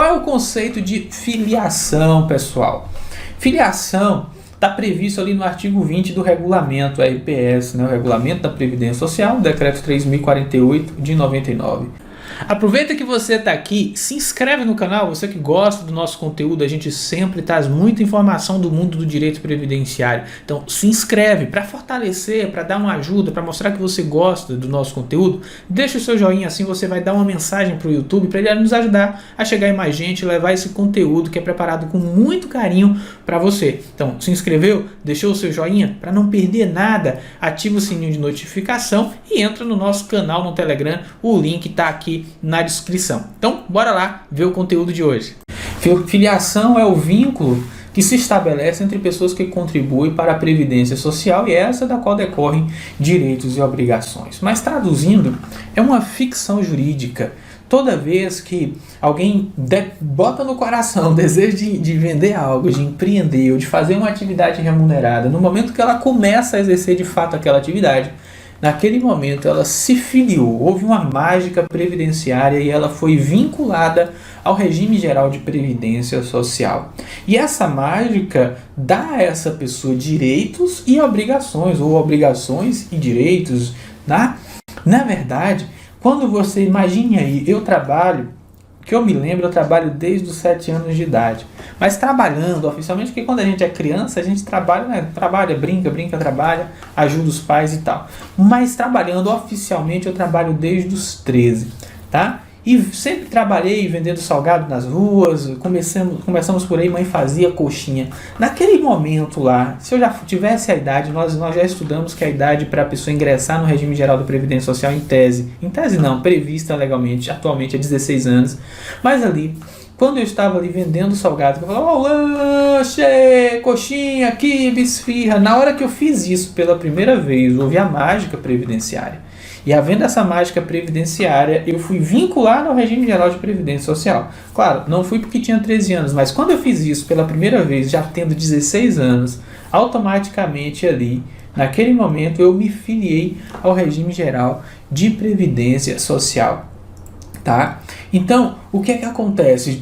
é o conceito de filiação, pessoal? Filiação está previsto ali no artigo 20 do regulamento RPS, né, o Regulamento da Previdência Social, o Decreto 3.048 de 99. Aproveita que você está aqui, se inscreve no canal, você que gosta do nosso conteúdo, a gente sempre traz muita informação do mundo do direito previdenciário. Então se inscreve para fortalecer, para dar uma ajuda, para mostrar que você gosta do nosso conteúdo. Deixa o seu joinha, assim você vai dar uma mensagem para o YouTube, para ele nos ajudar a chegar em mais gente, levar esse conteúdo que é preparado com muito carinho para você. Então se inscreveu, deixou o seu joinha para não perder nada, ativa o sininho de notificação e entra no nosso canal no Telegram, o link está aqui na descrição. Então, bora lá ver o conteúdo de hoje. Filiação é o vínculo que se estabelece entre pessoas que contribuem para a Previdência Social e essa da qual decorrem direitos e obrigações. Mas traduzindo, é uma ficção jurídica. Toda vez que alguém bota no coração o desejo de vender algo, de empreender ou de fazer uma atividade remunerada, no momento que ela começa a exercer de fato aquela atividade, naquele momento ela se filiou, houve uma mágica previdenciária e ela foi vinculada ao regime geral de previdência social. E essa mágica dá a essa pessoa direitos e obrigações, ou obrigações e direitos. Na verdade, quando você imagine aí, eu trabalho desde os 7 anos de idade. Mas trabalhando oficialmente, porque quando a gente é criança, a gente trabalha, né? Brinca, trabalha, ajuda os pais e tal. Mas trabalhando oficialmente, eu trabalho desde os 13, tá? E sempre trabalhei vendendo salgado nas ruas, começamos por aí, mãe fazia coxinha. Naquele momento lá, se eu já tivesse a idade, nós já estudamos que a idade para a pessoa ingressar no regime geral da Previdência Social em tese não, prevista legalmente, atualmente é 16 anos, mas ali, quando eu estava ali vendendo salgado, eu falava, lanche, coxinha, quibe, esfirra. Na hora que eu fiz isso pela primeira vez, houve a mágica previdenciária. E havendo essa mágica previdenciária, eu fui vinculado ao regime geral de previdência social. Claro, não fui porque tinha 13 anos, mas quando eu fiz isso pela primeira vez, já tendo 16 anos, automaticamente ali, naquele momento, eu me filiei ao regime geral de previdência social. Tá? Então, o que é que acontece?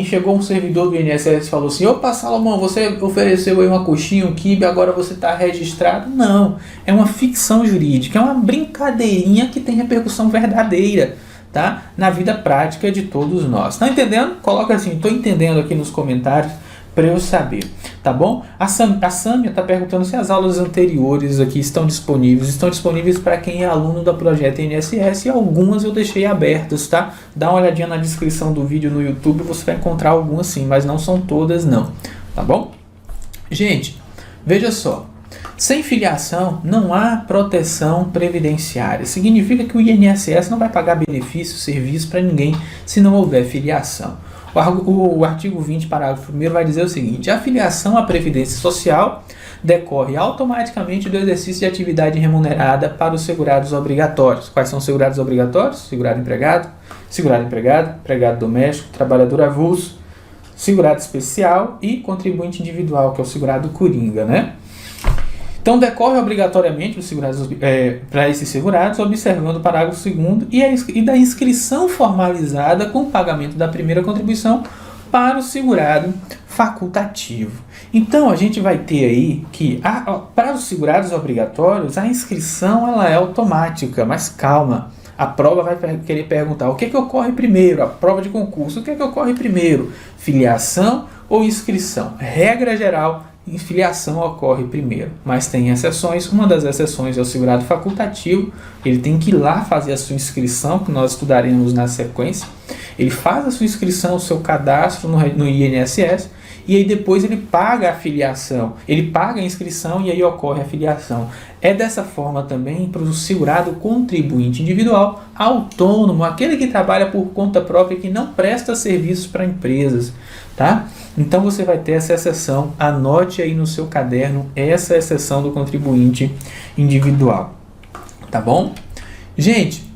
Chegou um servidor do INSS e falou assim, opa, Salomão, você ofereceu aí uma coxinha, um quibe, agora você está registrado? Não, é uma ficção jurídica, é uma brincadeirinha que tem repercussão verdadeira, tá? Na vida prática de todos nós. Tá entendendo? Coloca assim, estou entendendo aqui nos comentários para eu saber, tá bom? A Sâmia está perguntando se as aulas anteriores aqui estão disponíveis para quem é aluno do projeto INSS, e algumas eu deixei abertas, tá? Dá uma olhadinha na descrição do vídeo no YouTube, você vai encontrar algumas sim, mas não são todas não, tá bom? Gente, veja só, sem filiação não há proteção previdenciária, significa que o INSS não vai pagar benefício, serviço para ninguém se não houver filiação. O artigo 20, parágrafo 1º vai dizer o seguinte: a filiação à Previdência Social decorre automaticamente do exercício de atividade remunerada para os segurados obrigatórios. Quais são os segurados obrigatórios? Segurado empregado, empregado doméstico, trabalhador avulso, segurado especial e contribuinte individual, que é o segurado coringa, né? Então, decorre obrigatoriamente para esses segurados, observando o parágrafo 2º e da inscrição formalizada com o pagamento da primeira contribuição para o segurado facultativo. Então, a gente vai ter aí que, para os segurados obrigatórios, a inscrição ela é automática, mas calma. A prova vai querer perguntar, o que é que ocorre primeiro? A prova de concurso, o que é que ocorre primeiro? Filiação ou inscrição? Regra geral, filiação ocorre primeiro, mas tem exceções. Uma das exceções é o segurado facultativo. Ele tem que ir lá fazer a sua inscrição, que nós estudaremos na sequência. Ele faz a sua inscrição, o seu cadastro no INSS, e aí depois ele paga a filiação, ele paga a inscrição e aí ocorre a filiação. É dessa forma também para o segurado contribuinte individual autônomo, aquele que trabalha por conta própria, que não presta serviços para empresas, tá? Então você vai ter essa exceção, anote aí no seu caderno essa exceção do contribuinte individual, tá bom? Gente,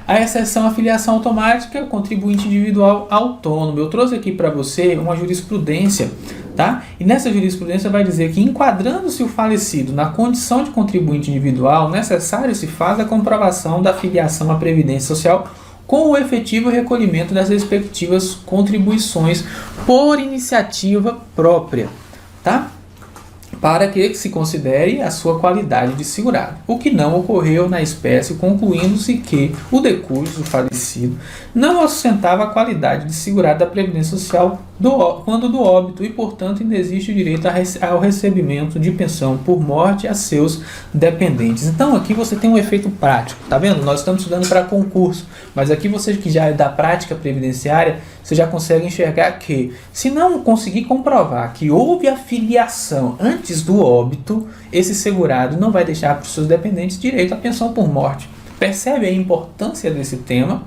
a exceção à filiação automática, contribuinte individual autônomo. Eu trouxe aqui para você uma jurisprudência, tá? E nessa jurisprudência vai dizer que, enquadrando-se o falecido na condição de contribuinte individual, necessário se faz a comprovação da filiação à Previdência Social com o efetivo recolhimento das respectivas contribuições por iniciativa própria, tá? Para que se considere a sua qualidade de segurado, o que não ocorreu na espécie, concluindo-se que o decurso do falecido não ostentava a qualidade de segurado da Previdência Social quando do óbito e, portanto, ainda existe o direito ao recebimento de pensão por morte a seus dependentes. Então, aqui você tem um efeito prático, tá vendo? Nós estamos estudando para concurso, mas aqui você que já é da prática previdenciária, você já consegue enxergar que, se não conseguir comprovar que houve a filiação antes do óbito, esse segurado não vai deixar para os seus dependentes direito à pensão por morte. Percebe a importância desse tema?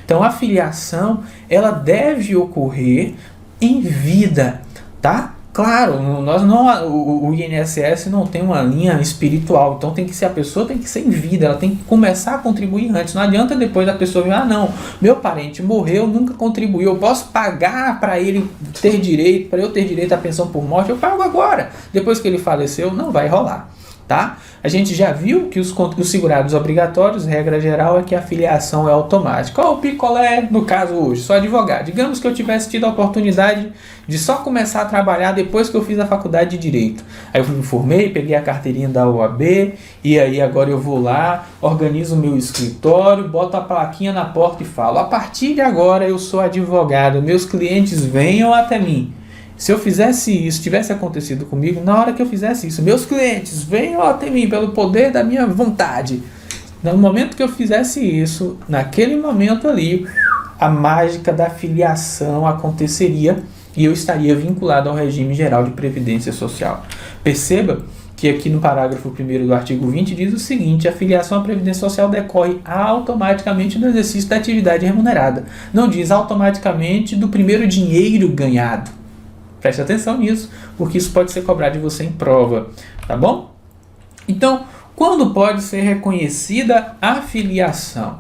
Então, a filiação, ela deve ocorrer em vida, tá? Claro, o INSS não tem uma linha espiritual, então a pessoa tem que ser em vida, ela tem que começar a contribuir antes. Não adianta depois a pessoa vir, não, meu parente morreu, nunca contribuiu, eu posso pagar para ele ter direito, para eu ter direito à pensão por morte, eu pago agora. Depois que ele faleceu, não vai rolar, tá? A gente já viu que os segurados obrigatórios, regra geral, é que a filiação é automática. Ó, o picolé, no caso hoje, sou advogado. Digamos que eu tivesse tido a oportunidade de só começar a trabalhar depois que eu fiz a faculdade de Direito. Aí eu me formei, peguei a carteirinha da OAB, e aí agora eu vou lá, organizo o meu escritório, boto a plaquinha na porta e falo, a partir de agora eu sou advogado, meus clientes venham até mim. Se eu fizesse isso, tivesse acontecido comigo, na hora que eu fizesse isso, meus clientes venham até mim pelo poder da minha vontade. No momento que eu fizesse isso, naquele momento ali, a mágica da filiação aconteceria e eu estaria vinculado ao regime geral de previdência social. Perceba que aqui no parágrafo 1º do artigo 20 diz o seguinte: a filiação à previdência social decorre automaticamente do exercício da atividade remunerada. Não diz automaticamente do primeiro dinheiro ganhado. Preste atenção nisso, porque isso pode ser cobrado de você em prova, tá bom? Então, quando pode ser reconhecida a filiação?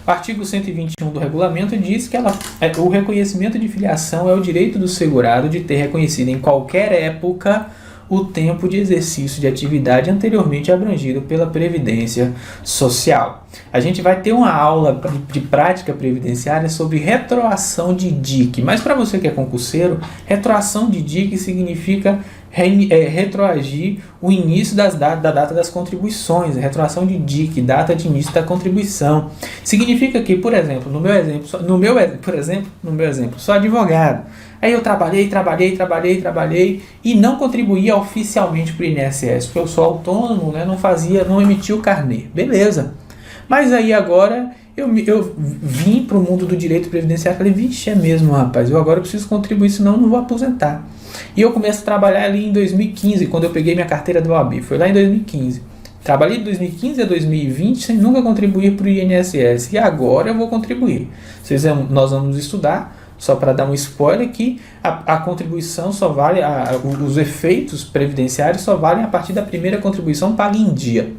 O artigo 121 do regulamento diz que o reconhecimento de filiação é o direito do segurado de ter reconhecido em qualquer época o tempo de exercício de atividade anteriormente abrangido pela Previdência Social. A gente vai ter uma aula de prática previdenciária sobre retroação de DIC, mas para você que é concurseiro, retroação de DIC significa retroagir o início da data das contribuições. Retroação de DIC, data de início da contribuição. Significa que, por exemplo, no meu exemplo, sou advogado. Aí eu trabalhei e não contribuía oficialmente para o INSS, porque eu sou autônomo, né? Não emitia o carnê. Beleza. Mas aí agora eu vim para o mundo do direito previdenciário e falei, vixe, é mesmo, rapaz, eu agora preciso contribuir, senão eu não vou aposentar. E eu começo a trabalhar ali em 2015, quando eu peguei minha carteira do OAB, foi lá em 2015. Trabalhei de 2015 a 2020 sem nunca contribuir para o INSS, e agora eu vou contribuir. Nós vamos estudar, só para dar um spoiler, que a contribuição só vale, os efeitos previdenciários só valem a partir da primeira contribuição paga em dia.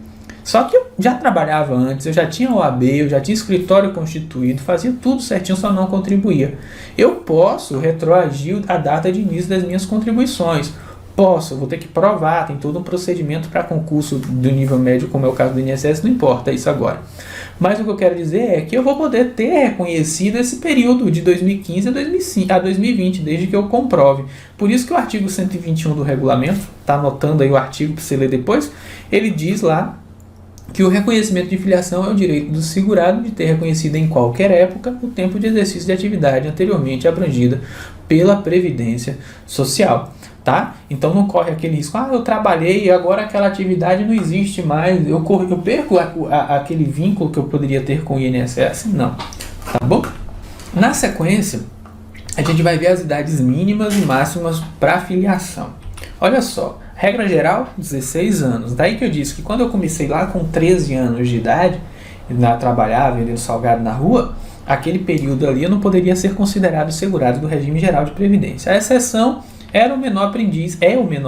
Só que eu já trabalhava antes, eu já tinha OAB, eu já tinha escritório constituído, fazia tudo certinho, só não contribuía. Eu posso retroagir a data de início das minhas contribuições. Posso, eu vou ter que provar, tem todo um procedimento para concurso do nível médio, como é o caso do INSS, não importa isso agora. Mas o que eu quero dizer é que eu vou poder ter reconhecido esse período de 2015 a 2020, desde que eu comprove. Por isso que o artigo 121 do regulamento, está anotando aí o artigo para você ler depois, ele diz lá que o reconhecimento de filiação é o direito do segurado de ter reconhecido em qualquer época o tempo de exercício de atividade anteriormente abrangida pela Previdência Social. Tá? Então não corre aquele risco, eu trabalhei e agora aquela atividade não existe mais, eu perco aquele vínculo que eu poderia ter com o INSS? Não, tá bom? Na sequência, a gente vai ver as idades mínimas e máximas para filiação. Olha só, regra geral, 16 anos. Daí que eu disse que quando eu comecei lá com 13 anos de idade, trabalhar, vendendo salgado na rua, aquele período ali eu não poderia ser considerado segurado do regime geral de previdência. A exceção é o menor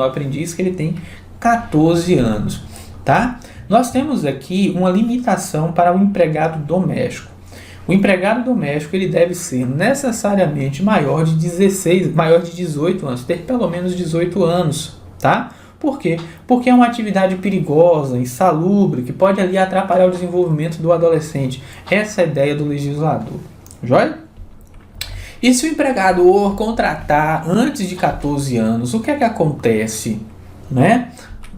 aprendiz que ele tem 14 anos, tá? Nós temos aqui uma limitação para o empregado doméstico. O empregado doméstico ele deve ser necessariamente maior de 18 anos, ter pelo menos 18 anos, tá? Por quê? Porque é uma atividade perigosa, insalubre, que pode ali atrapalhar o desenvolvimento do adolescente. Essa é a ideia do legislador, Joia? E se o empregador contratar antes de 14 anos, o que é que acontece? Né?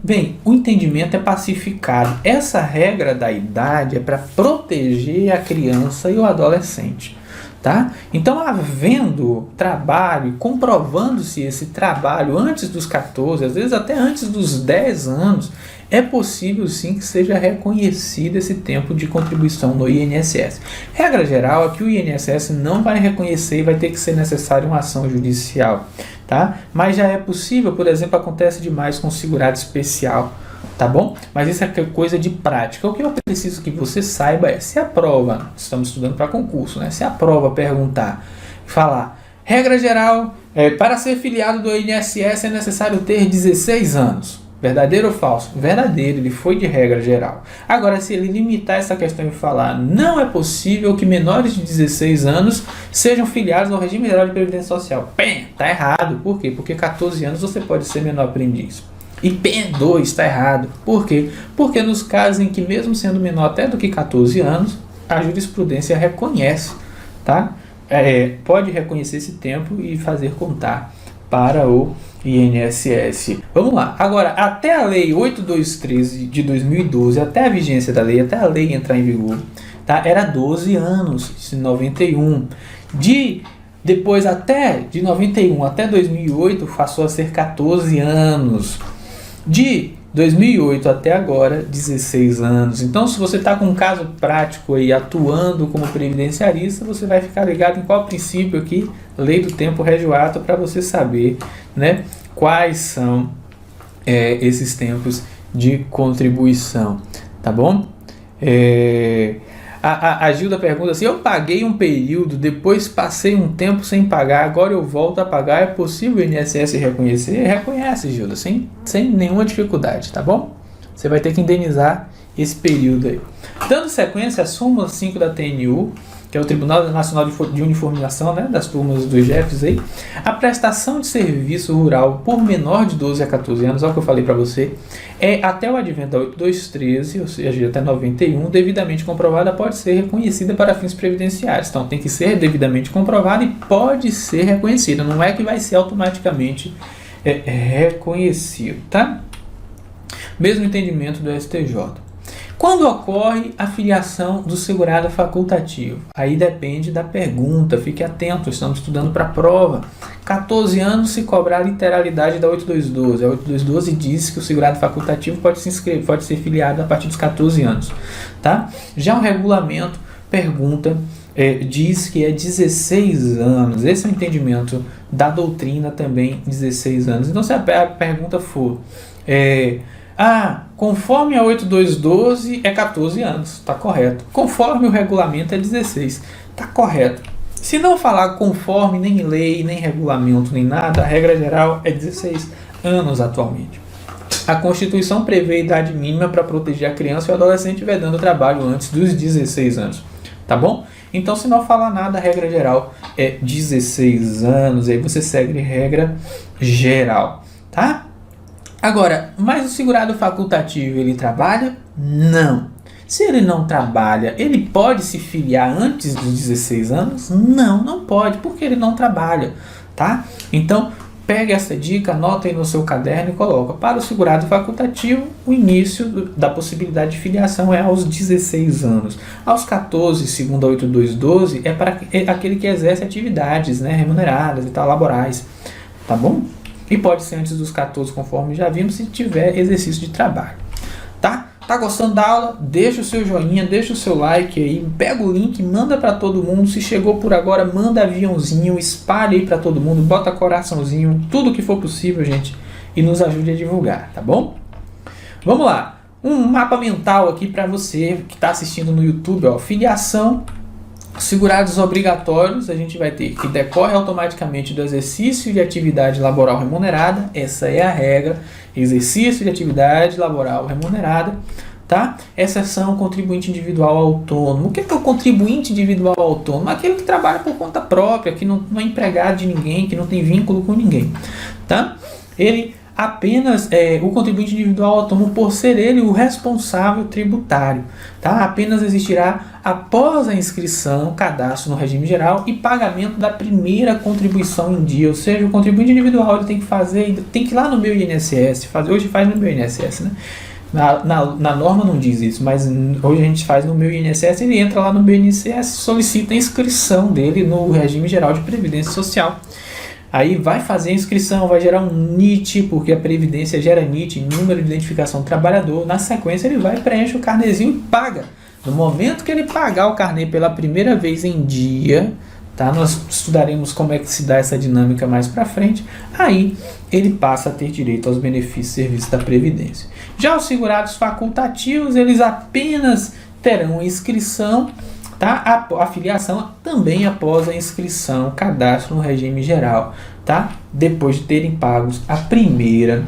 Bem, o entendimento é pacificado. Essa regra da idade é para proteger a criança e o adolescente. Tá? Então, havendo trabalho, comprovando-se esse trabalho antes dos 14, às vezes até antes dos 10 anos, é possível sim que seja reconhecido esse tempo de contribuição no INSS. Regra geral é que o INSS não vai reconhecer e vai ter que ser necessária uma ação judicial. Tá? Mas já é possível, por exemplo, acontece demais com segurado especial. Tá bom? Mas isso é coisa de prática. O que eu preciso que você saiba é, se a prova, estamos estudando para concurso, né? Se a prova perguntar, falar, regra geral, para ser filiado do INSS é necessário ter 16 anos. Verdadeiro ou falso? Verdadeiro, ele foi de regra geral. Agora, se ele limitar essa questão e falar, não é possível que menores de 16 anos sejam filiados ao regime geral de previdência social. Pém, tá errado. Por quê? Porque 14 anos você pode ser menor aprendiz. E PEN2 está errado. Por quê? Porque nos casos em que, mesmo sendo menor até do que 14 anos, a jurisprudência reconhece, tá? Pode reconhecer esse tempo e fazer contar para o INSS. Vamos lá. Agora, até a Lei 8213 de 2012, até a vigência da lei, até a lei entrar em vigor, tá? Era 12 anos, de 91. Depois, de 91 até 2008, passou a ser 14 anos. De 2008 até agora, 16 anos. Então, se você está com um caso prático aí, atuando como previdenciarista, você vai ficar ligado em qual princípio aqui, lei do tempo regio ato, para você saber, né, quais são esses tempos de contribuição. Tá bom? A Gilda pergunta assim, eu paguei um período, depois passei um tempo sem pagar, agora eu volto a pagar, é possível o INSS reconhecer? Reconhece, Gilda, sem nenhuma dificuldade, tá bom? Você vai ter que indenizar esse período aí. Dando sequência, a súmula 5 da TNU, que é o Tribunal Nacional de Uniformização, né, das turmas dos jefes aí, a prestação de serviço rural por menor de 12 a 14 anos, olha o que eu falei para você, até o advento da 8213, ou seja, até 91, devidamente comprovada, pode ser reconhecida para fins previdenciários. Então, tem que ser devidamente comprovada e pode ser reconhecida, não é que vai ser automaticamente reconhecido, tá? Mesmo entendimento do STJ. Quando ocorre a filiação do segurado facultativo? Aí depende da pergunta, fique atento, estamos estudando para a prova. 14 anos se cobrar a literalidade da 8212. A 8212 diz que o segurado facultativo pode se inscrever, pode ser filiado a partir dos 14 anos. Tá? Já o regulamento pergunta, diz que é 16 anos. Esse é o entendimento da doutrina também, 16 anos. Então, se a pergunta for... conforme a 8212 é 14 anos, está correto. Conforme o regulamento é 16, está correto. Se não falar conforme, nem lei, nem regulamento, nem nada, a regra geral é 16 anos atualmente. A Constituição prevê idade mínima para proteger a criança e o adolescente vedando o trabalho antes dos 16 anos, tá bom? Então, se não falar nada, a regra geral é 16 anos, aí você segue regra geral, tá? Agora, mas o segurado facultativo, ele trabalha? Não. Se ele não trabalha, ele pode se filiar antes dos 16 anos? Não, não pode, porque ele não trabalha, tá? Então, pegue essa dica, anota aí no seu caderno e coloca. Para o segurado facultativo, o início da possibilidade de filiação é aos 16 anos. Aos 14, segundo a 8212, é para aquele que exerce atividades, né, remuneradas e tal, laborais, tá bom? E pode ser antes dos 14, conforme já vimos, se tiver exercício de trabalho. Tá? Tá gostando da aula? Deixa o seu joinha, deixa o seu like aí, pega o link, manda para todo mundo. Se chegou por agora, manda aviãozinho, espalhe aí para todo mundo, bota coraçãozinho, tudo que for possível, gente, e nos ajude a divulgar, tá bom? Vamos lá. Um mapa mental aqui para você que está assistindo no YouTube, ó. Filiação. Segurados obrigatórios, a gente vai ter que decorre automaticamente do exercício de atividade laboral remunerada, essa é a regra, exercício de atividade laboral remunerada, tá? Exceção, contribuinte individual autônomo. O que é o contribuinte individual autônomo? Aquele que trabalha por conta própria, que não é empregado de ninguém, que não tem vínculo com ninguém, tá? Ele apenas o contribuinte individual autônomo por ser ele o responsável tributário. Tá? Apenas existirá após a inscrição, cadastro no regime geral e pagamento da primeira contribuição em dia. Ou seja, o contribuinte individual ele tem que ir lá no meu INSS, hoje faz no meu INSS, né? Na norma não diz isso, mas hoje a gente faz no meu INSS, ele entra lá no meu INSS, solicita a inscrição dele no regime geral de previdência social. Aí vai fazer a inscrição, vai gerar um NIT, porque a Previdência gera NIT, número de identificação do trabalhador. Na sequência ele vai, preenche o carnezinho e paga. No momento que ele pagar o carnê pela primeira vez em dia, tá? Nós estudaremos como é que se dá essa dinâmica mais para frente. Aí ele passa a ter direito aos benefícios e serviços da Previdência. Já os segurados facultativos, eles apenas terão inscrição, tá? A filiação também após a inscrição, cadastro no regime geral, tá? Depois de terem pagos a primeira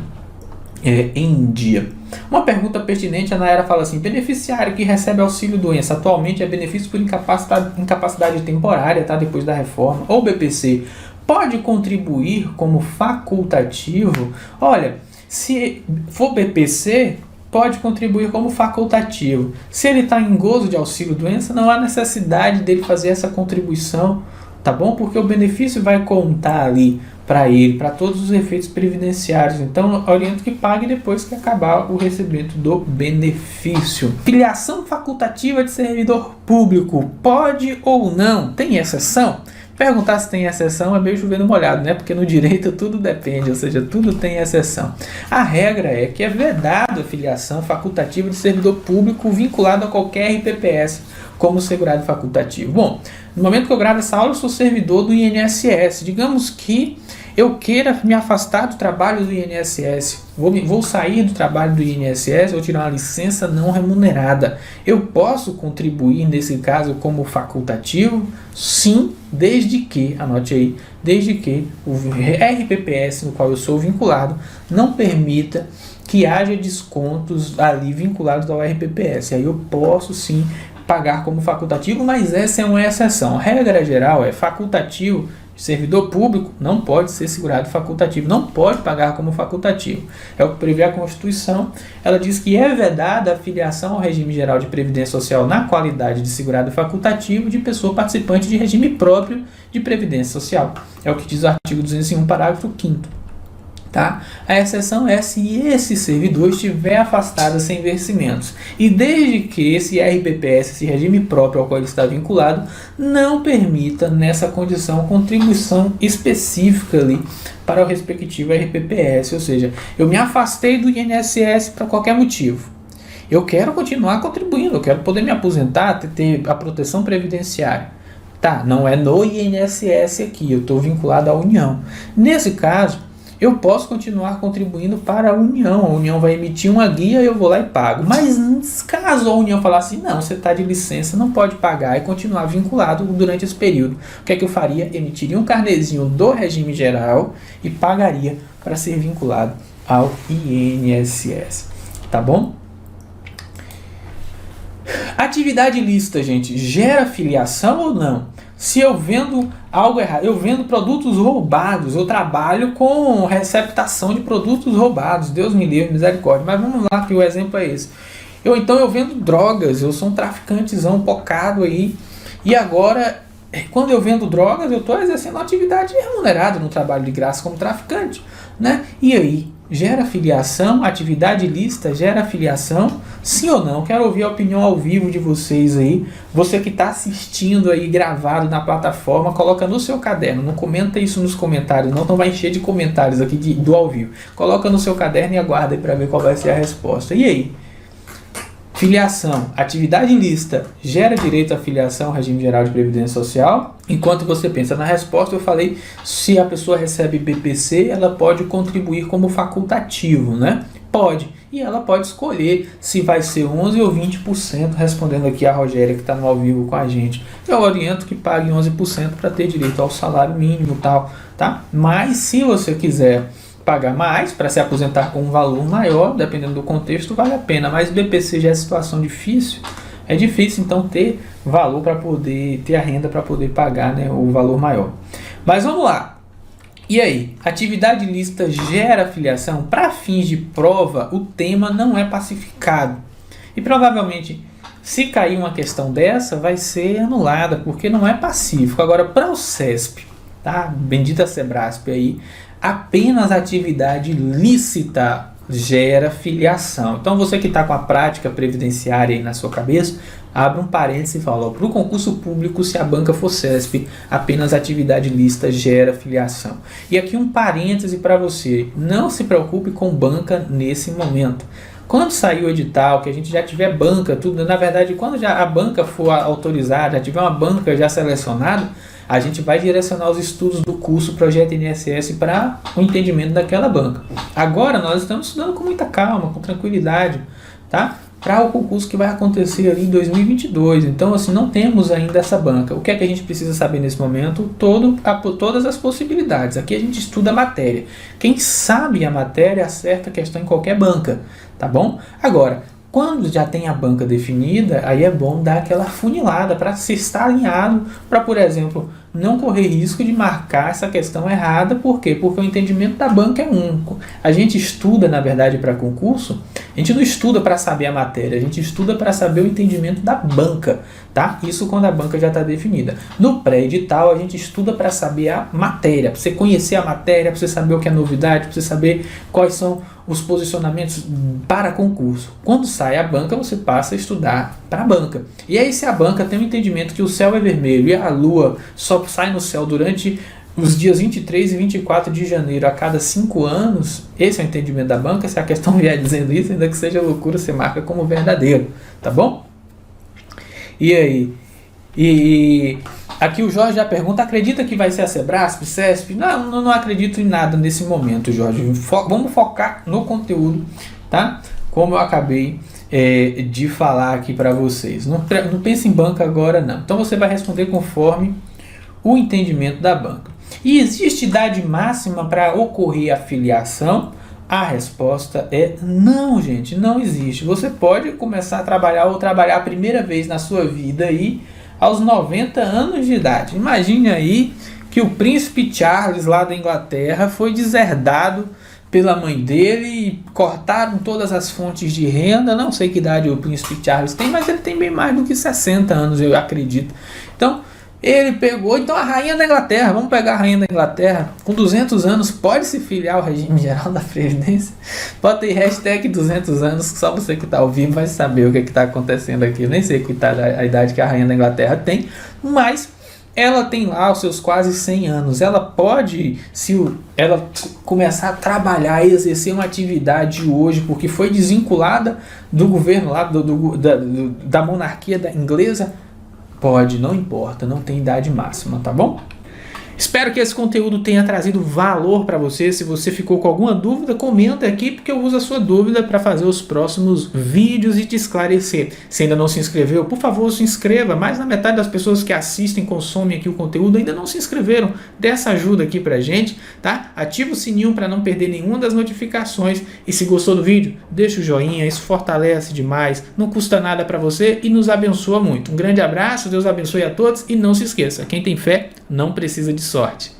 em dia. Uma pergunta pertinente, a Nayara fala assim: beneficiário que recebe auxílio doença atualmente é benefício por incapacidade temporária, tá? Depois da reforma, ou BPC, pode contribuir como facultativo? Olha, se for BPC, pode contribuir como facultativo. Se ele está em gozo de auxílio doença, não há necessidade dele fazer essa contribuição, tá bom? Porque o benefício vai contar ali para ele, para todos os efeitos previdenciários. Então, oriento que pague depois que acabar o recebimento do benefício. Filiação facultativa de servidor público, pode ou não? Tem exceção? Perguntar se tem exceção é meio chovendo molhado, né? Porque no direito tudo depende, ou seja, tudo tem exceção. A regra é que é vedado a filiação facultativa de servidor público vinculado a qualquer RPPS como segurado facultativo. Bom, no momento que eu gravo essa aula, eu sou servidor do INSS. Digamos que eu queira me afastar do trabalho do INSS, vou sair do trabalho do INSS, vou tirar uma licença não remunerada. Eu posso contribuir nesse caso como facultativo? Sim, desde que, anote aí, desde que o RPPS no qual eu sou vinculado não permita que haja descontos ali vinculados ao RPPS. Aí eu posso sim pagar como facultativo, mas essa é uma exceção. A regra geral é facultativo. Servidor público não pode ser segurado facultativo, não pode pagar como facultativo. É o que prevê a Constituição. Ela diz que é vedada a filiação ao regime geral de previdência social na qualidade de segurado facultativo de pessoa participante de regime próprio de previdência social. É o que diz o artigo 201, parágrafo 5º. Tá? A exceção é se esse servidor estiver afastado sem vencimentos e desde que esse RPPS, esse regime próprio ao qual ele está vinculado, não permita nessa condição contribuição específica ali para o respectivo RPPS, ou seja, eu me afastei do INSS para qualquer motivo. Eu quero continuar contribuindo, eu quero poder me aposentar, ter a proteção previdenciária. Tá, não é no INSS aqui, eu estou vinculado à União. Nesse caso, eu posso continuar contribuindo para a União vai emitir uma guia e eu vou lá e pago. Mas caso a União falar assim, não, você está de licença, não pode pagar e continuar vinculado durante esse período, o que é que eu faria? Emitiria um carnezinho do regime geral e pagaria para ser vinculado ao INSS. Tá bom? Atividade ilícita, gente, gera filiação ou não? Se eu vendo algo errado, eu vendo produtos roubados, eu trabalho com receptação de produtos roubados, Deus me livre, misericórdia, mas vamos lá que o exemplo é esse. Eu vendo drogas, eu sou um traficantezão pocado aí, e agora, quando eu vendo drogas, eu estou exercendo uma atividade remunerada no trabalho de graça como traficante, né? E aí, gera filiação? Atividade ilícita gera filiação? Sim ou não? Quero ouvir a opinião ao vivo de vocês aí. Você que está assistindo aí gravado na plataforma, coloca no seu caderno. Não comenta isso nos comentários, não vai encher de comentários aqui do ao vivo. Coloca no seu caderno e aguarda aí para ver qual vai ser a resposta. E aí? Filiação, atividade ilícita gera direito à filiação ao regime geral de previdência social? Enquanto você pensa na resposta, eu falei, se a pessoa recebe BPC, ela pode contribuir como facultativo, né? Pode. E ela pode escolher se vai ser 11% ou 20%, respondendo aqui a Rogéria, que está no ao vivo com a gente. Eu oriento que pague 11% para ter direito ao salário mínimo e tal, tá? Mas se você quiser pagar mais para se aposentar com um valor maior, dependendo do contexto, vale a pena. Mas BPC já é situação difícil, é difícil então ter valor para poder ter a renda para poder pagar, né, o valor maior. Mas vamos lá. E aí, atividade ilícita gera filiação? Para fins de prova, o tema não é pacificado. E provavelmente, se cair uma questão dessa, vai ser anulada, porque não é pacífico. Agora, para o CESP, tá? Bendita Sebrasp aí, apenas atividade lícita gera filiação. Então, você que está com a prática previdenciária aí na sua cabeça, abre um parênteses e fala, para o concurso público, se a banca for CESP, apenas atividade lícita gera filiação. E aqui um parêntese para você, não se preocupe com banca nesse momento. Quando sair o edital, que a gente já tiver banca, tudo, na verdade, quando já a banca for autorizada, já tiver uma banca já selecionada, a gente vai direcionar os estudos do curso Projeto INSS para o entendimento daquela banca. Agora nós estamos estudando com muita calma, com tranquilidade, tá? Para o concurso que vai acontecer ali em 2022. Então, assim, não temos ainda essa banca. O que é que a gente precisa saber nesse momento? Todas as possibilidades. Aqui a gente estuda a matéria. Quem sabe a matéria acerta a questão em qualquer banca, tá bom? Agora, quando já tem a banca definida, aí é bom dar aquela funilada para se estar alinhado, para, por exemplo, não correr risco de marcar essa questão errada. Por quê? Porque o entendimento da banca é único. A gente estuda, na verdade, para concurso, a gente não estuda para saber a matéria, a gente estuda para saber o entendimento da banca, tá? Isso quando a banca já está definida. No pré-edital, a gente estuda para saber a matéria, para você conhecer a matéria, para você saber o que é novidade, para você saber quais são os posicionamentos para concurso. Quando sai a banca, você passa a estudar para a banca. E aí, se a banca tem um entendimento que o céu é vermelho e a lua só sai no céu durante os dias 23 e 24 de janeiro a cada 5 anos, esse é o entendimento da banca. Se a questão vier dizendo isso, ainda que seja loucura, você marca como verdadeiro, tá bom? E aí? E aqui o Jorge já pergunta, acredita que vai ser a Sebrasp, CESP? Não acredito em nada nesse momento, Jorge. Vamos focar no conteúdo, tá? Como eu acabei de falar aqui para vocês. Não pense em banca agora, não. Então você vai responder conforme o entendimento da banca. E existe idade máxima para ocorrer a filiação? A resposta é não, gente, não existe. Você pode começar a trabalhar ou trabalhar a primeira vez na sua vida aí aos 90 anos de idade. Imagine aí que o príncipe Charles lá da Inglaterra foi deserdado pela mãe dele e cortaram todas as fontes de renda. Não sei que idade o príncipe Charles tem, mas ele tem bem mais do que 60 anos, eu acredito. Então, ele pegou, então a rainha da Inglaterra, vamos pegar a rainha da Inglaterra, com 200 anos, pode se filiar ao regime geral da Previdência? Bota aí hashtag 200 anos, só você que está ao vivo vai saber o que está acontecendo aqui. Eu nem sei que tá a idade que a rainha da Inglaterra tem, mas ela tem lá os seus quase 100 anos. Ela pode, se ela começar a trabalhar e exercer uma atividade hoje, porque foi desvinculada do governo lá, da monarquia inglesa, pode, não importa, não tem idade máxima, tá bom? Espero que esse conteúdo tenha trazido valor para você. Se você ficou com alguma dúvida, comenta aqui, porque eu uso a sua dúvida para fazer os próximos vídeos e te esclarecer. Se ainda não se inscreveu, por favor, se inscreva. Mais da metade das pessoas que assistem, consomem aqui o conteúdo ainda não se inscreveram. Dê essa ajuda aqui pra gente, tá? Ativa o sininho para não perder nenhuma das notificações. E se gostou do vídeo, deixa o joinha, isso fortalece demais, não custa nada para você e nos abençoa muito. Um grande abraço, Deus abençoe a todos e não se esqueça, quem tem fé não precisa de sorte.